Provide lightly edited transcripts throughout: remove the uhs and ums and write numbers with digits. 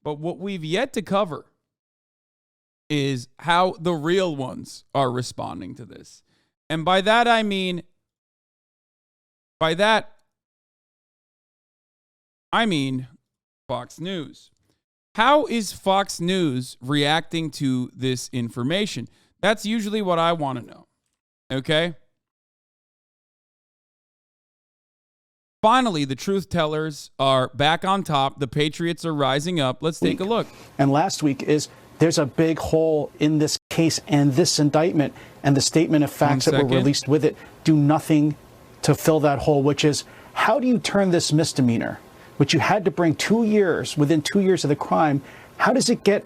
But what we've yet to cover is how the real ones are responding to this. And by that I mean Fox News. How is Fox News reacting to this information? That's usually what I want to know. Okay? Finally, the truth tellers are back on top. The Patriots are rising up. Let's take a look. And last week there's a big hole in this case and this indictment, and the statement of facts that were released with it do nothing to fill that hole, which is, how do you turn this misdemeanor, which you had to bring 2 years, within 2 years of the crime, how does it get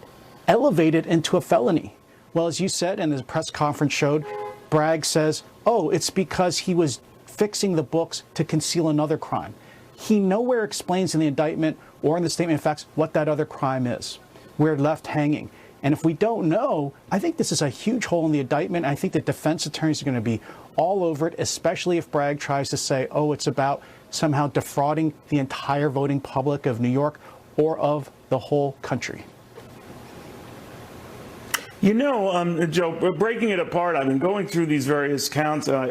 elevated into a felony? Well, as you said, and the press conference showed, Bragg says, oh, it's because he was fixing the books to conceal another crime. He nowhere explains in the indictment or in the statement of facts what that other crime is. We're left hanging. And if we don't know, I think this is a huge hole in the indictment. I think the defense attorneys are going to be all over it, especially if Bragg tries to say, oh, it's about somehow defrauding the entire voting public of New York or of the whole country. You know, Joe, breaking it apart, I've been going through these various counts, and I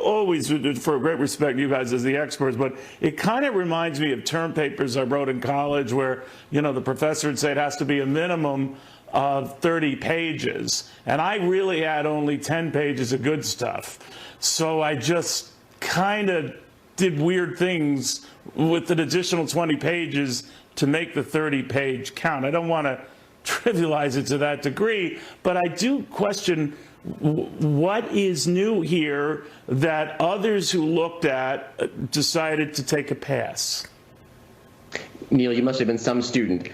always, for great respect, you guys as the experts, but it kind of reminds me of term papers I wrote in college where, you know, the professor would say it has to be a minimum of 30 pages. And I really had only 10 pages of good stuff. So I just kind of did weird things with an additional 20 pages to make the 30-page count. I don't want to trivialize it to that degree, but I do question what is new here that others who looked at decided to take a pass. Neil, you must have been some student.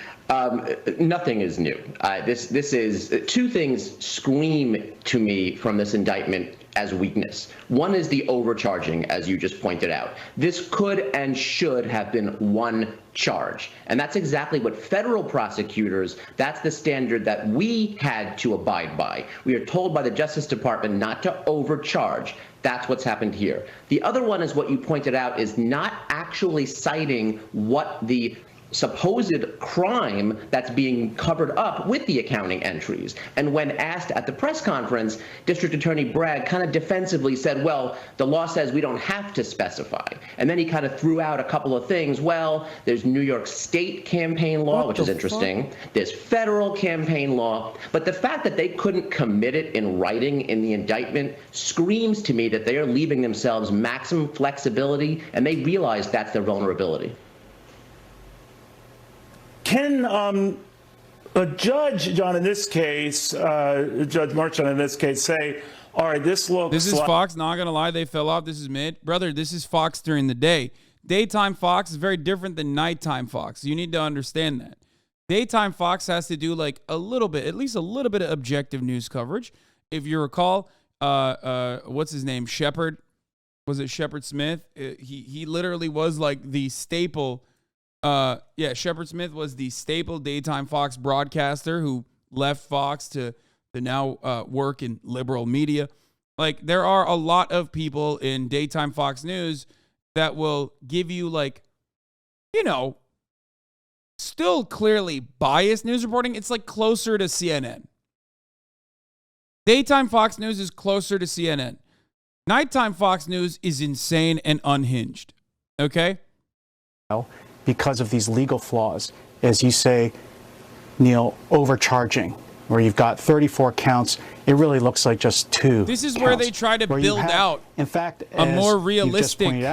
Nothing is new. This is two things scream to me from this indictment as weakness. One is the overcharging, as you just pointed out. This could and should have been one charge. And that's exactly what federal prosecutors, that's the standard that we had to abide by. We are told by the Justice Department not to overcharge. That's what's happened here. The other one is what you pointed out is not actually citing what the supposed crime that's being covered up with the accounting entries. And when asked at the press conference, District Attorney Bragg kind of defensively said, well, the law says we don't have to specify. And then he kind of threw out a couple of things. Well, there's New York State campaign law, which is interesting. There's federal campaign law. But the fact that they couldn't commit it in writing in the indictment screams to me that they are leaving themselves maximum flexibility, and they realize that's their vulnerability. Can a judge, John, in this case, Judge Marchand in this case, say, all right, this looks This is Fox, not going to lie, they fell off. This is mid. Brother, this is Fox during the day. Daytime Fox is very different than nighttime Fox. You need to understand that. Daytime Fox has to do like a little bit, at least a little bit of objective news coverage. If you recall, what's his name? Shepard. Was it Shepard Smith? He literally was like the staple. Shepard Smith was the staple daytime Fox broadcaster who left Fox to now work in liberal media. Like, there are a lot of people in daytime Fox News that will give you, like, you know, still clearly biased news reporting. It's like closer to CNN. Daytime Fox News is closer to CNN. Nighttime Fox News is insane and unhinged. Okay? Because of these legal flaws, as you say, Neil, overcharging, where you've got 34 counts, it really looks like just 2. This is where they try to build out, in fact, a more realistic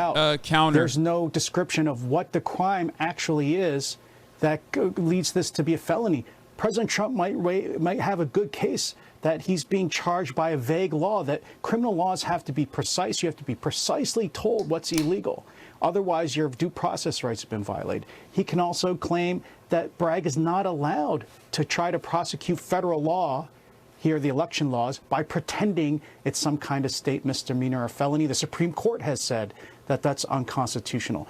counter. There's no description of what the crime actually is that leads this to be a felony. President Trump might have a good case that he's being charged by a vague law, that criminal laws have to be precise. You have to be precisely told what's illegal. Otherwise, your due process rights have been violated. He can also claim that Bragg is not allowed to try to prosecute federal law, here the election laws, by pretending it's some kind of state misdemeanor or felony. The Supreme Court has said that that's unconstitutional.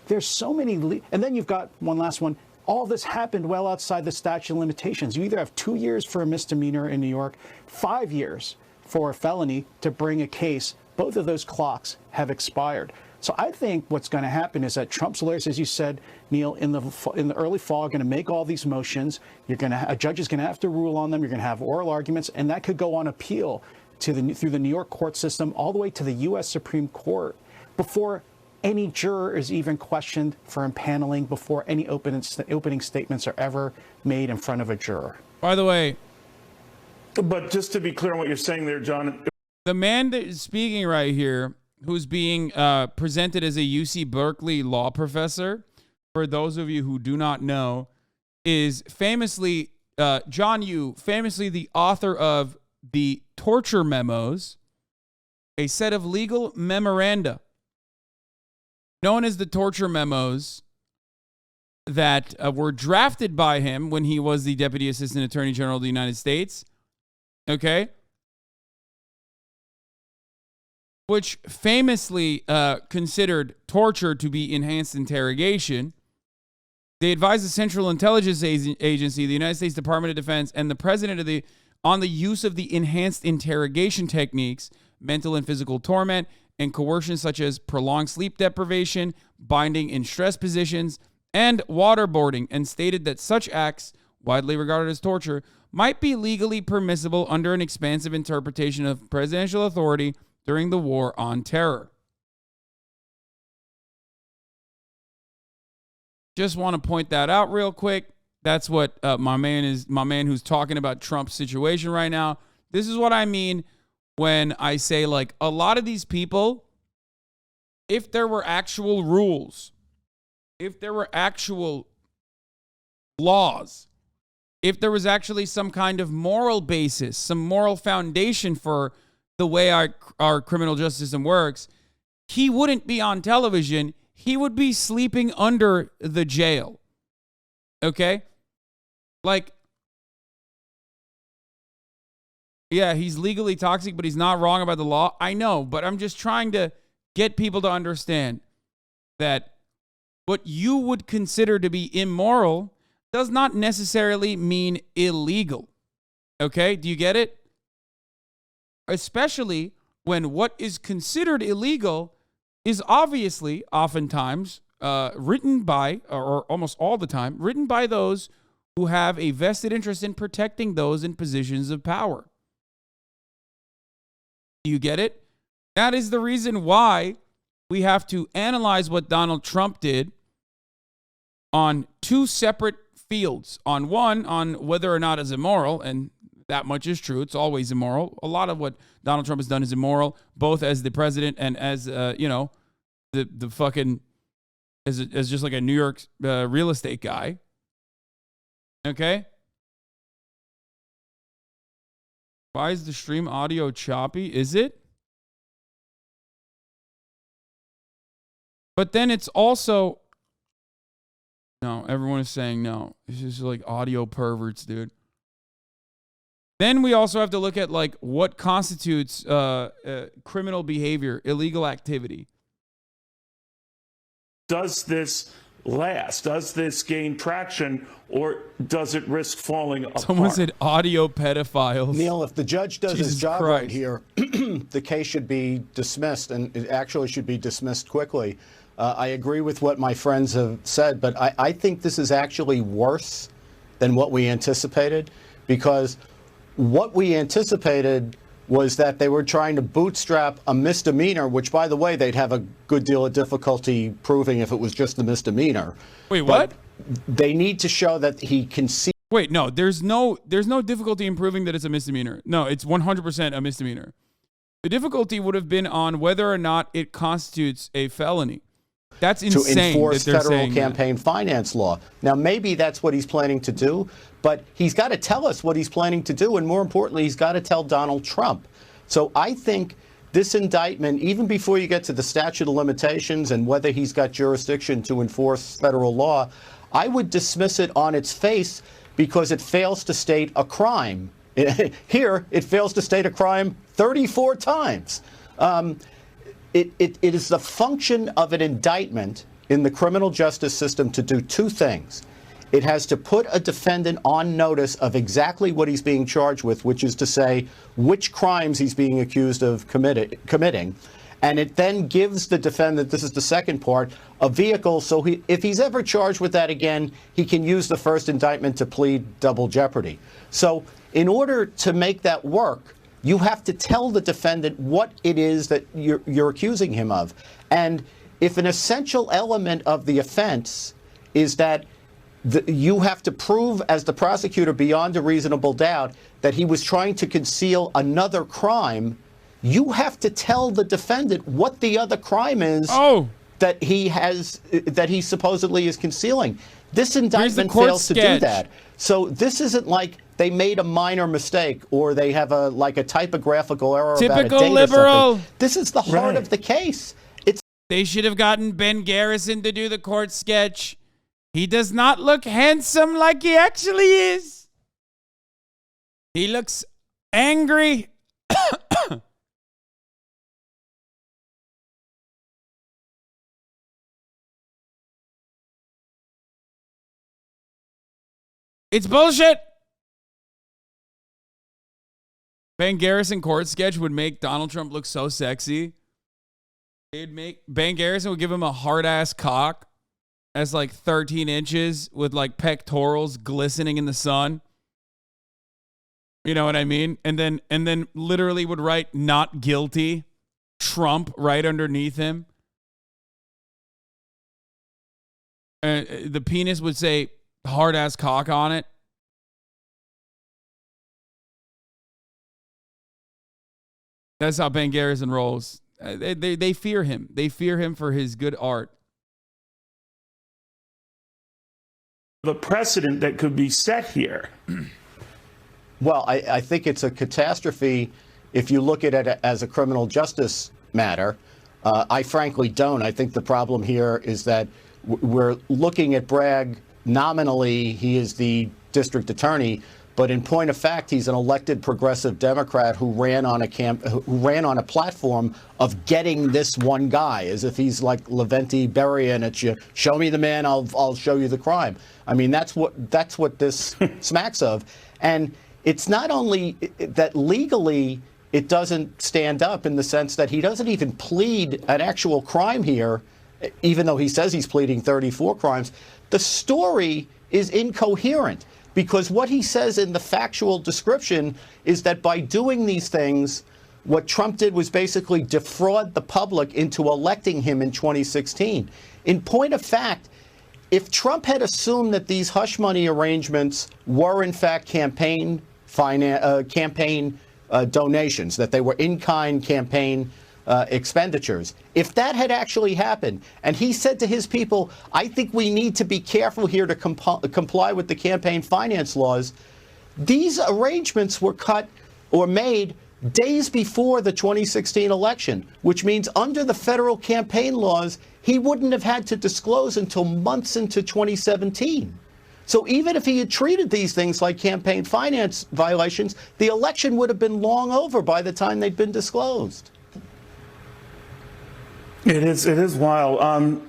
There's so many, and then you've got one last one. All this happened well outside the statute of limitations. You either have 2 years for a misdemeanor in New York, 5 years for a felony to bring a case. Both of those clocks have expired. So I think what's going to happen is that Trump's lawyers, as you said, Neil, in the early fall, are going to make all these motions. A judge is going to have to rule on them. You're going to have oral arguments, and that could go on appeal through the New York court system all the way to the U.S. Supreme Court before any juror is even questioned for impaneling, before any opening statements are ever made in front of a juror. By the way, but just to be clear on what you're saying there, John, the man that is speaking right here, who's being presented as a UC Berkeley law professor, for those of you who do not know, is famously, John Yoo, famously the author of the Torture Memos, a set of legal memoranda known as the Torture Memos that were drafted by him when he was the Deputy Assistant Attorney General of the United States, okay? Which famously considered torture to be enhanced interrogation. They advised the Central Intelligence Agency, the United States Department of Defense, and the President on the use of the enhanced interrogation techniques, mental and physical torment, and coercion such as prolonged sleep deprivation, binding in stress positions, and waterboarding, and stated that such acts, widely regarded as torture, might be legally permissible under an expansive interpretation of presidential authority during the War on Terror. Just want to point that out real quick. That's what my man who's talking about Trump's situation right now. This is what I mean when I say, like, a lot of these people, if there were actual rules, if there were actual laws, if there was actually some kind of moral basis, some moral foundation for the way our criminal justice system works, he wouldn't be on television. He would be sleeping under the jail. Okay? Like, yeah, he's legally toxic, but he's not wrong about the law. I know, but I'm just trying to get people to understand that what you would consider to be immoral does not necessarily mean illegal. Okay? Do you get it? Especially when what is considered illegal is obviously, oftentimes, written by, or almost all the time, written by those who have a vested interest in protecting those in positions of power. Do you get it? That is the reason why we have to analyze what Donald Trump did on two separate fields. On one, on whether or not it's immoral, and that much is true. It's always immoral. A lot of what Donald Trump has done is immoral, both as the president and as, the fucking, as just like a New York real estate guy. Okay? Why is the stream audio choppy? Is it? But then it's also, no, everyone is saying no. It's just like audio perverts, dude. Then we also have to look at, like, what constitutes criminal behavior, illegal activity. Does this last? Does this gain traction, or does it risk falling apart? Someone said audio pedophiles. Neil, if the judge does his job Christ. right here, the case should be dismissed, and it actually should be dismissed quickly. I agree with what my friends have said, but I think this is actually worse than what we anticipated, because what we anticipated was that they were trying to bootstrap a misdemeanor, which, by the way, they'd have a good deal of difficulty proving if it was just a misdemeanor. Wait, what? But they need to show that he can see. Wait, no, there's no difficulty in proving that it's a misdemeanor. No, it's 100% a misdemeanor. The difficulty would have been on whether or not it constitutes a felony. That's insane. To enforce that they're federal saying campaign finance law. Now, maybe that's what he's planning to do, but he's got to tell us what he's planning to do, and more importantly, he's got to tell Donald Trump. So I think this indictment, even before you get to the statute of limitations and whether he's got jurisdiction to enforce federal law, I would dismiss it on its face because it fails to state a crime. Here, it fails to state a crime 34 times. It is the function of an indictment in the criminal justice system to do two things. It has to put a defendant on notice of exactly what he's being charged with, which is to say which crimes he's being accused of committing. And it then gives the defendant, this is the second part, a vehicle so if he's ever charged with that again, he can use the first indictment to plead double jeopardy. So in order to make that work, you have to tell the defendant what it is that you're accusing him of. And if an essential element of the offense is that you have to prove as the prosecutor beyond a reasonable doubt that he was trying to conceal another crime, you have to tell the defendant what the other crime is that he supposedly is concealing. This indictment fails to do that. So this isn't like they made a minor mistake or they have a typographical error about a date liberal. Or something. This is the heart of the case. They should have gotten Ben Garrison to do the court sketch. He does not look handsome like he actually is. He looks angry. It's bullshit. Ben Garrison court sketch would make Donald Trump look so sexy. Ben Garrison would give him a hard ass cock as like 13 inches with like pectorals glistening in the sun. You know what I mean? And then literally would write "not guilty" Trump right underneath him. The penis would say hard ass cock on it. That's how Ben Garrison rolls. They fear him. They fear him for his good art. The precedent that could be set here. Well, I think it's a catastrophe if you look at it as a criminal justice matter. I frankly don't. I think the problem here is that we're looking at Bragg. Nominally, he is the district attorney, but in point of fact, he's an elected progressive Democrat who ran on a platform of getting this one guy, as if he's like Leventi Berrien at you. Show me the man, I'll show you the crime. I mean, that's what this smacks of. And it's not only that legally it doesn't stand up in the sense that he doesn't even plead an actual crime here, even though he says he's pleading 34 crimes. The story is incoherent because what he says in the factual description is that by doing these things, what Trump did was basically defraud the public into electing him in 2016. In point of fact, if Trump had assumed that these hush money arrangements were in fact campaign donations, that they were in-kind campaign expenditures, if that had actually happened, and he said to his people, I think we need to be careful here to comply with the campaign finance laws, these arrangements were cut or made days before the 2016 election, which means under the federal campaign laws, he wouldn't have had to disclose until months into 2017. So even if he had treated these things like campaign finance violations, the election would have been long over by the time they'd been disclosed. It is wild.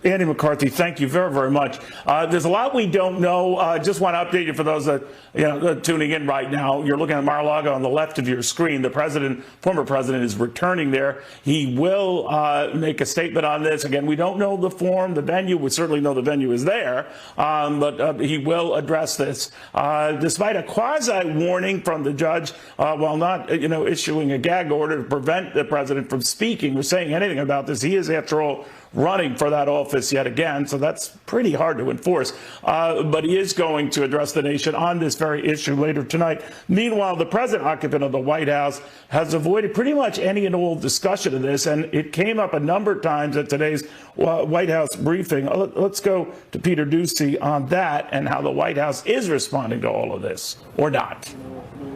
Andy McCarthy, thank you very, very much. There's a lot we don't know. Just want to update you for those that tuning in right now. You're looking at Mar-a-Lago on the left of your screen. The former president, is returning there. He will make a statement on this. Again, we don't know the form, the venue. We certainly know the venue is there, but he will address this. Despite a quasi-warning from the judge, while not issuing a gag order to prevent the president from speaking or saying anything about this, he is after all running for that office yet again, so that's pretty hard to enforce. But he is going to address the nation on this very issue later tonight. Meanwhile, the present occupant of the White House has avoided pretty much any and all discussion of this, and it came up a number of times at today's White House briefing. Let's go to Peter Doocy on that and how the White House is responding to all of this, or not.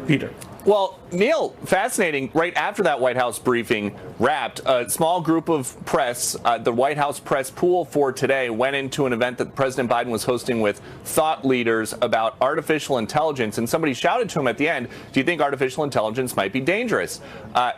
Peter. Well, Neil, fascinating. Right after that White House briefing wrapped, a small group of press, the White House press pool for today, went into an event that President Biden was hosting with thought leaders about artificial intelligence. And somebody shouted to him at the end, do you think artificial intelligence might be dangerous?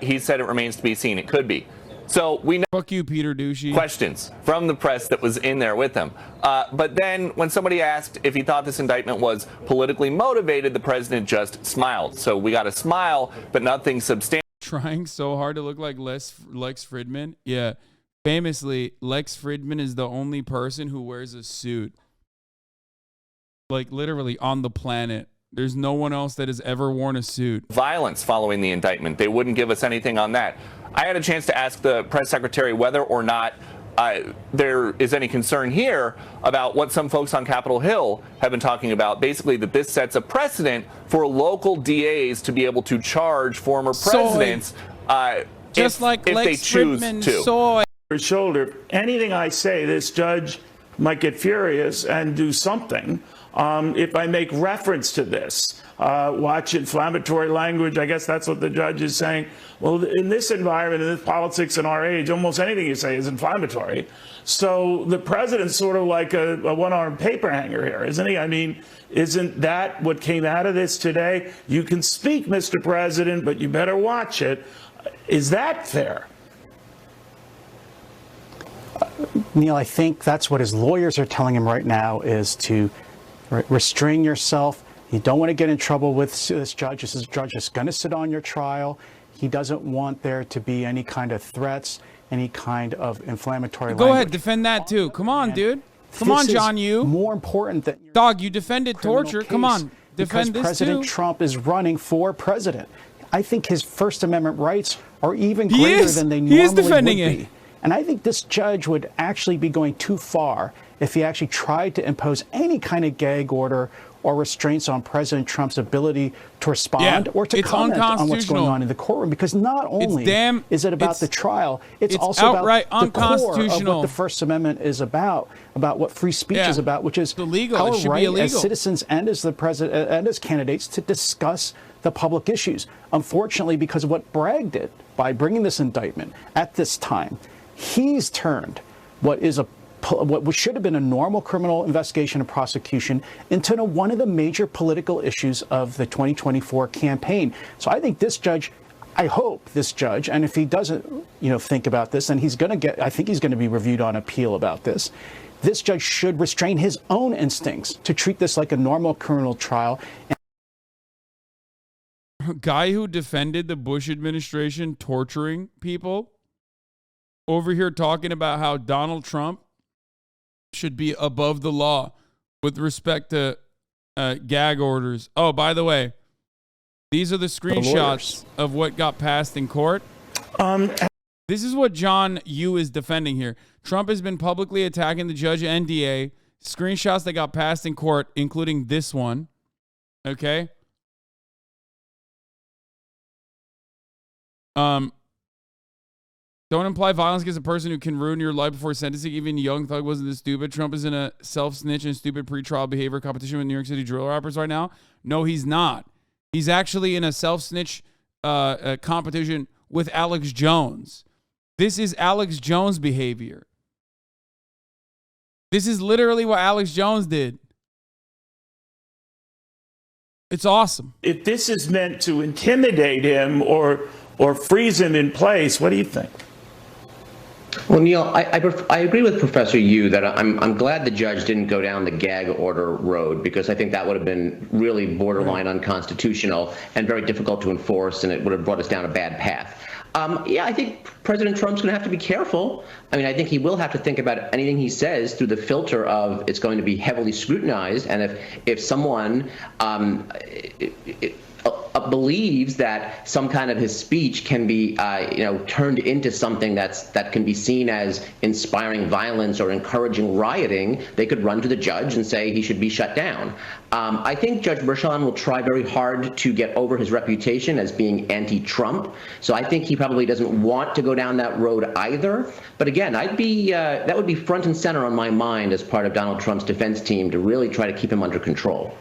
He said it remains to be seen. It could be. So we know. Fuck you, Peter Douchey. Questions from the press that was in there with them. But then when somebody asked if he thought this indictment was politically motivated, the president just smiled. So we got a smile, but nothing substantial. trying so hard to look like Lex Fridman. Yeah. Famously, Lex Fridman is the only person who wears a suit. Like literally on the planet. There's no one else that has ever worn a suit. Violence following the indictment. They wouldn't give us anything on that. I had a chance to ask the press secretary whether or not there is any concern here about what some folks on Capitol Hill have been talking about, basically that this sets a precedent for local DAs to be able to charge former presidents just like if Lex they choose Fridman to. soy. His shoulder. Anything I say, this judge might get furious and do something if I make reference to this. Watch inflammatory language. I guess that's what the judge is saying. Well, in this environment, in this politics in our age, almost anything you say is inflammatory. So the president's sort of like a one-armed paper hanger here, isn't he? I mean, isn't that what came out of this today? You can speak, Mr. President, but you better watch it. Is that fair? Neil, I think that's what his lawyers are telling him right now is to restrain yourself. You don't want to get in trouble with this judge. This judge is going to sit on your trial. He doesn't want there to be any kind of threats, any kind of inflammatory language. Go ahead, defend that too. Come on, dude. Come on, John, you. More important than your dog, you defended torture. Come on, defend this President too. Trump is running for president. I think his First Amendment rights are even greater than they normally He is defending would it. be. And I think this judge would actually be going too far if he actually tried to impose any kind of gag order or restraints on President Trump's ability to respond or to comment on what's going on in the courtroom. Because not only is it about the trial, it's also about the core of what the First Amendment is about what free speech is about, which is illegal. our right as citizens and as the president and as candidates to discuss the public issues. Unfortunately, because of what Bragg did by bringing this indictment at this time, he's turned what should have been a normal criminal investigation and prosecution into one of the major political issues of the 2024 campaign. So I think this judge, I hope this judge, and if he doesn't, think about this, then I think he's going to be reviewed on appeal about this. This judge should restrain his own instincts to treat this like a normal criminal trial. A guy who defended the Bush administration torturing people over here talking about how Donald Trump should be above the law with respect to gag orders. Oh, by the way, these are the screenshots of what got passed in court. This is what John Yoo is defending here. Trump has been publicly attacking the judge and DA. Screenshots that got passed in court, including this one. Okay. Don't imply violence against a person who can ruin your life before sentencing. Even Young Thug wasn't this stupid. Trump is in a self-snitch and stupid pretrial behavior competition with New York City drill rappers right now. No, he's not. He's actually in a self-snitch competition with Alex Jones. This is Alex Jones behavior. This is literally what Alex Jones did. It's awesome. If this is meant to intimidate him or freeze him in place, what do you think? Well, Neil, I agree with Professor Yoo that I'm glad the judge didn't go down the gag order road, because I think that would have been really borderline unconstitutional and very difficult to enforce, and it would have brought us down a bad path. I think President Trump's going to have to be careful. I mean, I think he will have to think about anything he says through the filter of it's going to be heavily scrutinized, and if someone believes that some kind of his speech can be, turned into something that can be seen as inspiring violence or encouraging rioting, they could run to the judge and say he should be shut down. I think Judge Merchan will try very hard to get over his reputation as being anti-Trump. So I think he probably doesn't want to go down that road either. But again, that would be front and center on my mind as part of Donald Trump's defense team to really try to keep him under control.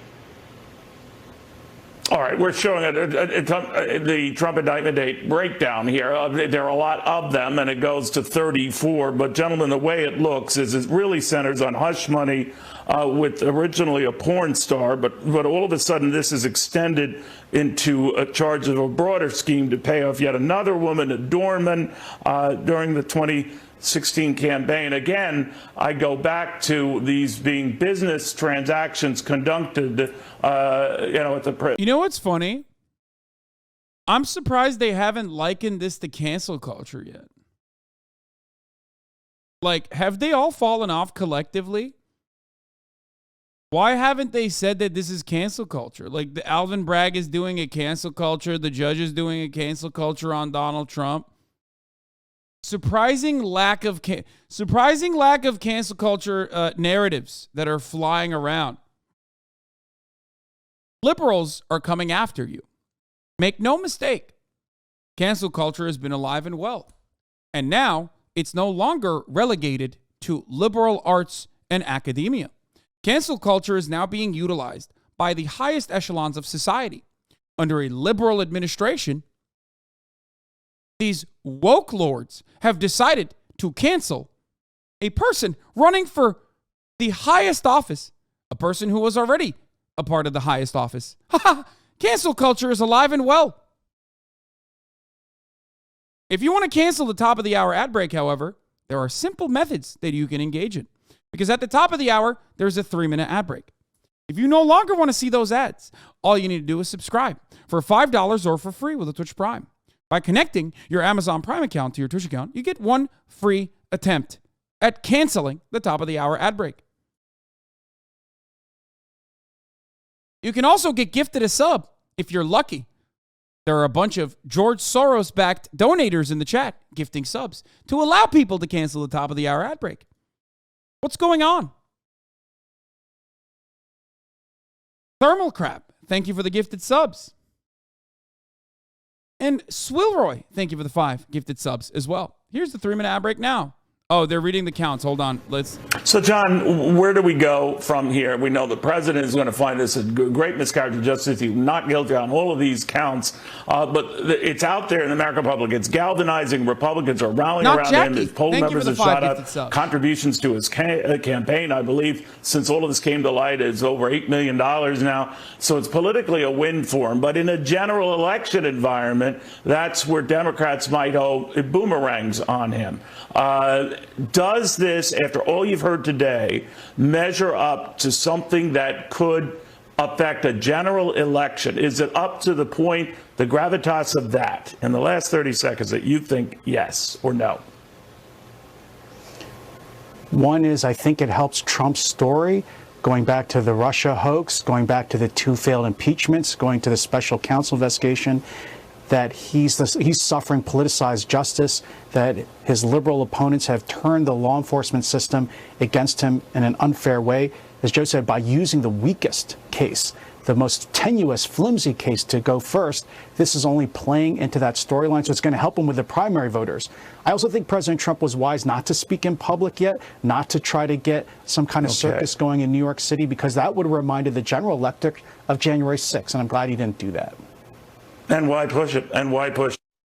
All right, we're showing the Trump indictment date breakdown here. There are a lot of them, and it goes to 34. But, gentlemen, the way it looks is it really centers on hush money with originally a porn star. But all of a sudden, this is extended into a charge of a broader scheme to pay off yet another woman, a doorman, during the 2016 campaign. Again, I go back to these being business transactions conducted, at the You know what's funny? I'm surprised they haven't likened this to cancel culture yet. Like, have they all fallen off collectively? Why haven't they said that this is cancel culture? Like, the Alvin Bragg is doing a cancel culture. The judge is doing a cancel culture on Donald Trump. Surprising lack of cancel culture narratives that are flying around. Liberals are coming after you. Make no mistake. Cancel culture has been alive and well. And now it's no longer relegated to liberal arts and academia. Cancel culture is now being utilized by the highest echelons of society. Under a liberal administration, these woke lords have decided to cancel a person running for the highest office, a person who was already a part of the highest office. Cancel culture is alive and well. If you want to cancel the top of the hour ad break, however, there are simple methods that you can engage in. Because at the top of the hour, there's a 3-minute ad break. If you no longer want to see those ads, all you need to do is subscribe for $5 or for free with a Twitch Prime. By connecting your Amazon Prime account to your Twitch account, you get one free attempt at canceling the top of the hour ad break. You can also get gifted a sub if you're lucky. There are a bunch of George Soros-backed donators in the chat gifting subs to allow people to cancel the top of the hour ad break. What's going on? Thermal Crap, thank you for the gifted subs. And Swilroy, thank you for the 5 gifted subs as well. Here's the 3-minute ad break now. Oh, they're reading the counts. Hold on. So, John, where do we go from here? We know the president is going to find this a great miscarriage of justice. He's not guilty on all of these counts. But it's out there in the American public. It's galvanizing. Republicans are rallying around him. His poll members have shot up. Contributions to his campaign, I believe, since all of this came to light, is over $8 million now. So it's politically a win for him. But in a general election environment, that's where Democrats might hope it boomerangs on him. Does this, after all you've heard today, measure up to something that could affect a general election? Is it up to the point, the gravitas of that, in the last 30 seconds, that you think yes or no? One is, I think it helps Trump's story, going back to the Russia hoax, going back to the 2 failed impeachments, going to the special counsel investigation, that he's suffering politicized justice, that his liberal opponents have turned the law enforcement system against him in an unfair way, as Joe said, by using the weakest case, the most tenuous, flimsy case to go first. This is only playing into that storyline, so it's going to help him with the primary voters. I also think President Trump was wise not to speak in public yet, not to try to get some kind of circus going in New York City, because that would have reminded the general electorate of January 6th, and I'm glad he didn't do that. And why push it? And why push